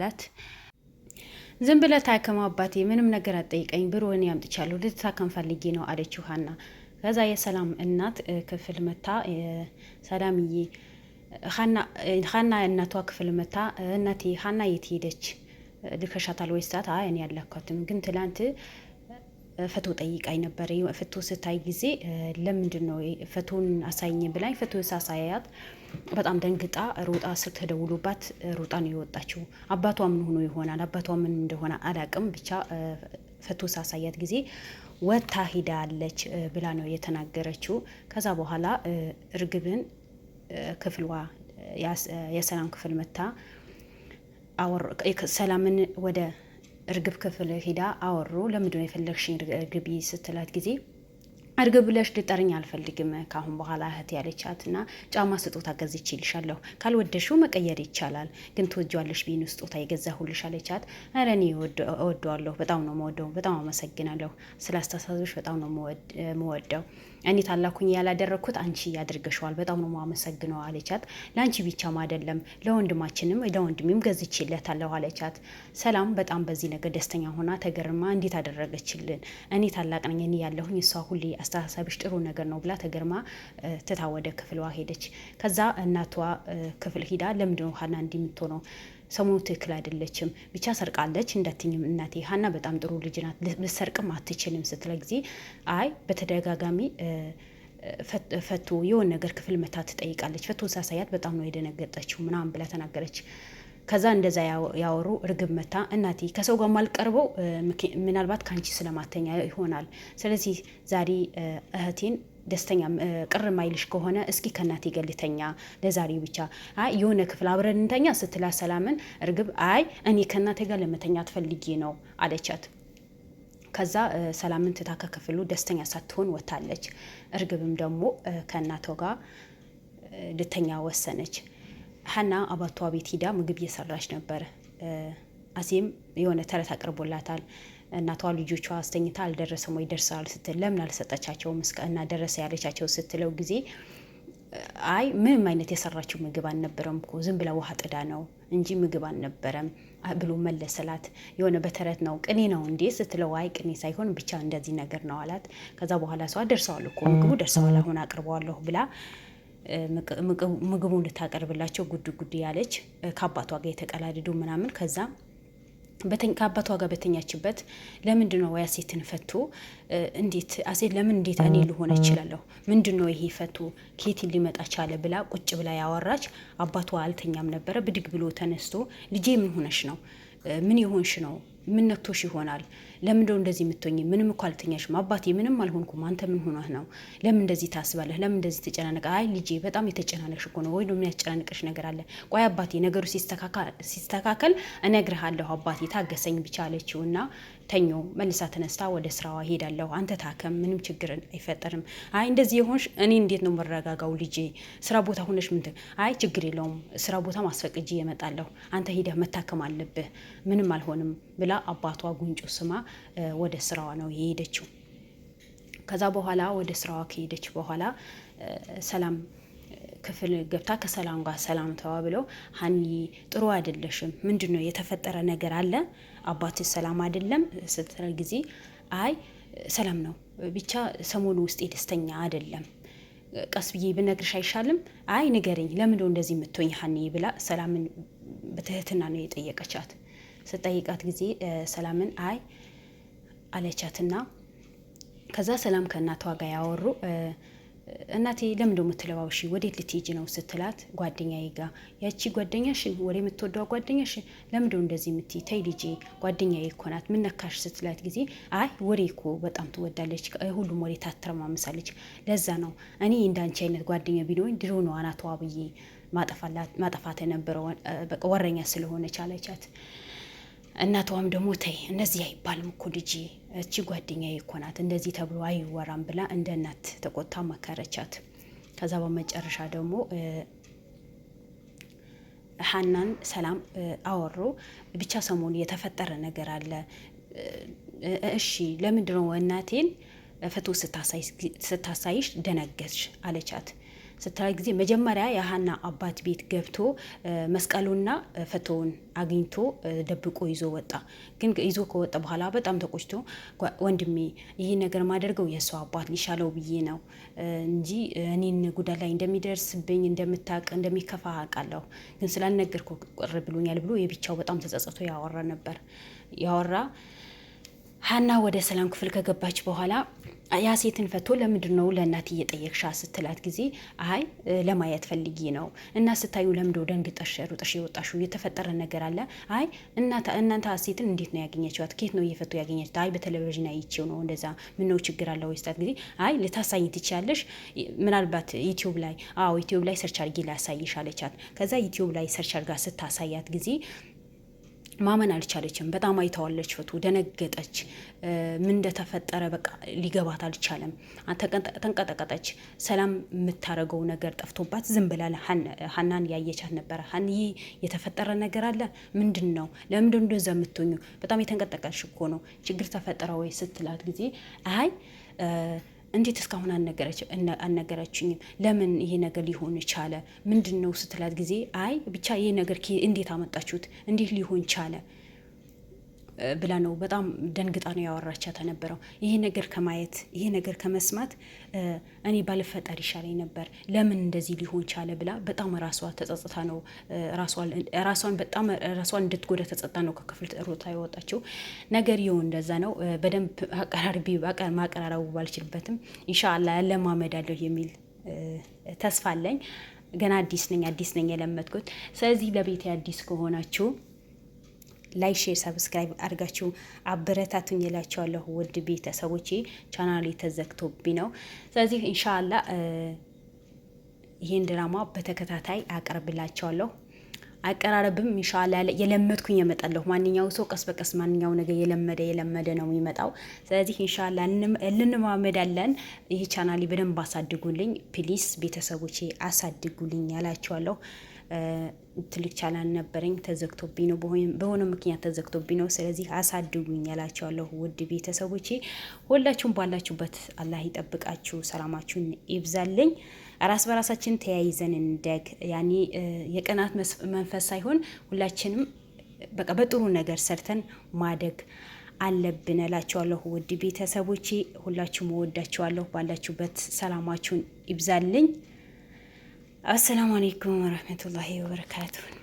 ላት ዝም ብለህ ታከም አባቴ ምንም ነገር አትጠይቀኝ ብሎ እኔ አምጥቻለሁ ልትታከም ፈልጌ ነው አለችው ሀና። ከዛ የሰላም እናት ክፍል መታ ሰላምዬ ሀና እናቷ ክፍል መታ እናቴ ሀና የት ሄደች ልከሻታል ወይስ ታት? አይ እኔ ያላኳትም ግን ትላንት ፈቶ ጠይቃኝ ነበር። ፈቶ ስታይ ጊዜ ለምንድን ነው ፈቶን አሳይኝ ብላኝ ፈቶ ሳሳያት በጣም ደንግጣ ሮጣ ስልክ ተደውሎባት ሮጣ ነው የወጣችው። አባቷ ምን ሆኖ ይሆናል አባቷ ምን እንደሆነ አላቅም፣ ብቻ ፈቶ ሳሳያት ጊዜ ወታ ሂዳለች ብላ ነው የተናገረችው። ከዛ በኋላ እርግብን ክፍልዋ የሰላም ክፍል መታ ሰላምን ወደ እርግብ ክፍል ሄዳ አወሩ። ለምንድነው የፈለግሽኝ እርግብ ስትላት ጊዜ እርግብ ብለሽ ልጠርኝ አልፈልግም ካሁን በኋላ እህት ያለቻትና ጫማ ስጦታ ገዝቼልሻለሁ ካልወደሽው መቀየር ይቻላል ግን ትወጂዋለሽ ቢን ስጦታ የገዛሁልሽ አለቻት። ኧረ እኔ እወደዋለሁ በጣም ነው የምወደው፣ በጣም አመሰግናለሁ ስላስተሳሰብሽ በጣም ነው የምወደው። እኔ ታላኩኝ ያላደረኩት አንቺ ያድርገሽዋል በጣም ነው የማመሰግነው አለቻት። ለአንቺ ብቻም አይደለም ለወንድማችንም ለወንድሜም ገዝቼለታለሁ አለቻት። ሰላም በጣም በዚህ ነገር ደስተኛ ሆና ተገርማ እንዴት አደረገችልን? እኔ ታላቅ ነኝ እኔ ያለሁኝ እሷ ሁሌ አስተሳሰብሽ ጥሩ ነገር ነው ብላ ተገርማ ትታ ወደ ክፍሏ ሄደች። ከዛ እናቷ ክፍል ሂዳ ለምንድነው ሀና እንዲህ የምትሆነው? ሰሞኑ ትክክል አይደለችም፣ ብቻ ሰርቃለች እንዳትኝም እናቴ ሀና በጣም ጥሩ ልጅ ናት ልሰርቅም አትችልም ስትለ ጊዜ አይ በተደጋጋሚ ፈቶ የሆነ ነገር ክፍል መታ ትጠይቃለች፣ ፈቶ ሳሳያት በጣም ነው የደነገጠችው ምናምን ብላ ተናገረች። ከዛ እንደዛ ያወሩ እርግብ መታ እናቴ ከሰው ጋር ማልቀርበው ምናልባት ካንቺ ስለማተኛ ይሆናል፣ ስለዚህ ዛሬ እህቴን ደስተኛ ቅር ማይልሽ ከሆነ እስኪ ከእናቴ ጋር ልተኛ ለዛሬ ብቻ፣ አይ የሆነ ክፍል አብረን እንተኛ ስትላ ሰላምን እርግብ አይ እኔ ከእናቴ ጋር ለመተኛ ትፈልጌ ነው አለቻት። ከዛ ሰላምን ትታ ከክፍሉ ደስተኛ ሳትሆን ወታለች። እርግብም ደግሞ ከእናቷ ጋር ልተኛ ወሰነች። ሀና አባቷ ቤት ሂዳ ምግብ እየሰራች ነበር። አዜም የሆነ ተረት አቅርቦላታል። እናቷ ልጆቿ አስተኝታ አልደረሰም ወይ ደርሰዋል ስትል ለምን አልሰጠቻቸውም እና ደረሰ ያለቻቸው ስትለው ጊዜ አይ ምንም አይነት የሰራችው ምግብ አልነበረም እኮ ዝም ብላ ውሃ ጥዳ ነው እንጂ ምግብ አልነበረም ብሎ መለሰላት። የሆነ በተረት ነው ቅኔ ነው እንዴ ስትለው አይ ቅኔ ሳይሆን ብቻ እንደዚህ ነገር ነው አላት። ከዛ በኋላ ሰው ደርሰዋል እኮ ምግቡ ደርሰዋል አሁን አቅርበዋለሁ ብላ ምግቡን ልታቀርብላቸው ጉድ ያለች ከአባቷ ጋር የተቀላድዱ ምናምን። ከዛ ከአባቷ ጋር በተኛችበት ለምንድነው ያሴትን ፈቶ እንዴት አሴት ለምን እንዴት እኔ ልሆን እችላለሁ ምንድነው ይሄ ፈቶ ኬት ሊመጣ ቻለ ብላ ቁጭ ብላ ያወራች። አባቷ አልተኛም ነበረ። ብድግ ብሎ ተነስቶ ልጄ ምን ሆነሽ ነው? ምን ይሆንሽ ነው? ምን ነክቶሽ ይሆናል? ለምንድነው እንደዚህ የምትሆኚ? ምንም እኮ አልተኛሽም አባቴ ምንም አልሆንኩም አንተ ምን ሆነህ ነው? ለምን እንደዚህ ታስባለህ? ለምን እንደዚህ ተጨናነቀ? አይ ልጄ በጣም የተጨናነቅሽ እኮ ነው ወይ ነው የሚያስጨናንቅሽ ነገር አለ? ቆይ አባቴ ነገሩ ሲስተካከል እነግርሃለሁ አባቴ ታገሰኝ ብቻ አለችውና ተኞ መልሳ ተነስታ ወደ ስራዋ ሄዳለሁ። አንተ ታከም ምንም ችግር አይፈጠርም። አይ እንደዚህ የሆንሽ እኔ እንዴት ነው መረጋጋው ልጄ? ስራ ቦታ ሆነሽ ምን? አይ ችግር የለውም ስራ ቦታ ማስፈቅጂ እመጣለሁ። አንተ ሄደህ መታከም አለብህ ምንም አልሆንም ብላ አባቷ ጉንጮ ስማ ወደ ስራዋ ነው የሄደችው። ከዛ በኋላ ወደ ስራዋ ከሄደች በኋላ ሰላም ክፍል ገብታ ከሰላም ጋር ሰላም ተባብለው ሀኒ ጥሩ አይደለሽም፣ ምንድነው የተፈጠረ ነገር አለ? አባትሽ ሰላም አይደለም ስትል ጊዜ አይ ሰላም ነው ብቻ ሰሞኑ ውስጥ ደስተኛ አይደለም፣ ቀስ ብዬ ብነግርሽ አይሻልም? አይ ንገረኝ ለምንድነው እንደዚህ የምትሆኝ ሀኒ ብላ ሰላምን በትህትና ነው የጠየቀቻት። ስጠይቃት ጊዜ ሰላምን አይ አለቻትና ከዛ ሰላም ከእናቷ ጋር ያወሩ። እናቴ ለምንድነው የምትለዋውሺ ወዴት ልትሄጂ ነው ስትላት ጓደኛዬ ጋር። ያቺ ጓደኛሽ ወሬ የምትወደው ጓደኛሽ ለምንድነው እንደዚህ የምትይ? ተይ ልጄ ጓደኛዬ እኮ ናት ምን ነካሽ ስትላት ጊዜ አይ ወሬ እኮ በጣም ትወዳለች ሁሉም ወሬ ታተረማምሳለች ለዛ ነው እኔ እንዳንቺ አይነት ጓደኛ ቢኖኝ ድሮ ነው አናቷ ብዬ ማጠፋት የነበረው በቃ ወረኛ ስለሆነች አለቻት። እናቷም ደግሞ ተይ እንደዚህ አይባልም እኮ ልጄ እቺ ጓደኛዬ እኮ ናት እንደዚህ ተብሎ አይወራም ብላ እንደ እናት ተቆጣ መከረቻት። ከዛ በመጨረሻ ደግሞ ሀናን ሰላም አወሩ። ብቻ ሰሞኑ የተፈጠረ ነገር አለ። እሺ ለምንድነው እናቴን ፈቶ ስታሳይሽ ደነገጥሽ አለቻት። ስትላት ጊዜ መጀመሪያ የሀና አባት ቤት ገብቶ መስቀሉና ፈቶውን አግኝቶ ደብቆ ይዞ ወጣ። ግን ይዞ ከወጣ በኋላ በጣም ተቆጭቶ ወንድሜ ይህ ነገር ማደርገው የሰው አባት ሊሻለው ብዬ ነው እንጂ እኔን ጉዳት ላይ እንደሚደርስብኝ እንደምታውቅ እንደሚከፋ አውቃለሁ፣ ግን ስላልነገርኩ ቅር ብሎኛል ብሎ የብቻው በጣም ተጸጽቶ ያወራ ሀና ወደ ሰላም ክፍል ከገባች በኋላ ያሴትን ፈቶ ለምንድን ነው ለእናት እየጠየቅሻ ስትላት ጊዜ አይ ለማየት ፈልጊ ነው እና ስታዩ ለምዶ ደንግጠሽ ሩጠሽ የወጣሽው የተፈጠረ ነገር አለ? አይ እናንተ ያሴትን እንዴት ነው ያገኘችዋት? ከየት ነው እየፈቱ ያገኘችት? አይ በቴሌቪዥን አይቼው ነው እንደዛ። ምን ነው ችግር አለ ወይ ስታት ጊዜ አይ ልታሳይ ትችያለሽ፣ ምናልባት ዩቲዩብ ላይ ሰርች አድርጊ ላሳይሽ አለቻት። ከዛ ዩቲዩብ ላይ ሰርች አድርጋ ስታሳያት ጊዜ ማመን አልቻለችም። በጣም አይተዋለች። ፈቱ ደነገጠች። ምን እንደተፈጠረ በቃ ሊገባት አልቻለም። ተንቀጠቀጠች። ሰላም የምታረገው ነገር ጠፍቶባት ዝም ብላ ሀናን ያየቻት ነበረ። ሀንዬ የተፈጠረ ነገር አለ? ምንድን ነው? ለምንድን እንደዛ የምትኙ? በጣም የተንቀጠቀጥሽ እኮ ነው። ችግር ተፈጠረ ወይ ስትላት ጊዜ አይ እንዴት እስካሁን አልነገረችኝም? ለምን ይሄ ነገር ሊሆን ቻለ? ምንድን ነው ስትላት ጊዜ አይ ብቻ ይሄ ነገር እንዴት አመጣችሁት? እንዴት ሊሆን ቻለ ብላ ነው በጣም ደንግጣ ነው ያወራቻት ተነበረው። ይሄ ነገር ከማየት ይሄ ነገር ከመስማት እኔ ባልፈጠር ይሻለኝ ነበር፣ ለምን እንደዚህ ሊሆን ቻለ ብላ በጣም ራሷ ተጸጽታ ነው ራሷን እንድትጎዳ ተጸጽታ ነው ከክፍል ሮጣ የወጣችው። ነገር ይኸው እንደዛ ነው። በደንብ ማቀራረቡ ባልችልበትም ኢንሻአላህ ያለማመዳለሁ የሚል ተስፋ አለኝ። ገና አዲስ ነኝ የለመድኩት። ስለዚህ ለቤት አዲስ ከሆናችሁ ላይክ፣ ሼር፣ ሰብስክራይብ አድርጋችሁ አበረታቱኝ እላችኋለሁ። ውድ ቤተሰቦቼ ቻናሌ ተዘግቶብኝ ነው። ስለዚህ ኢንሻአላህ ይሄን ድራማ በተከታታይ አቀርብላችኋለሁ። አቀራረብም ኢንሻአላህ የለመድኩኝ እመጣለሁ። ማንኛው ሰው ቀስ በቀስ ማንኛው ነገር የለመደ ነው የሚመጣው። ስለዚህ ኢንሻአላህ እንለማመዳለን። ይሄ ቻናሌ በደንብ አሳድጉልኝ ፕሊስ ቤተሰቦቼ አሳድጉልኝ ያላችኋለሁ። ትልቅ ቻናል ነበረኝ ተዘግቶብኝ ነው፣ በሆነ ምክንያት ተዘግቶብኝ ነው። ስለዚህ አሳድጉኝ ያላችኋለሁ። ውድ ቤተሰቦቼ ሁላችሁም ባላችሁበት አላህ ይጠብቃችሁ፣ ሰላማችሁን ይብዛልኝ። ራስ በራሳችን ተያይዘን እንደግ ያኔ የቀናት መንፈስ ሳይሆን ሁላችንም በቃ በጥሩ ነገር ሰርተን ማደግ አለብን እላችኋለሁ። ውድ ቤተሰቦቼ ሁላችሁም እወዳችኋለሁ። ባላችሁበት ሰላማችሁን ይብዛልኝ። አሰላሙ አለይኩም ወረህመቱላሂ ወበረካቱሁ።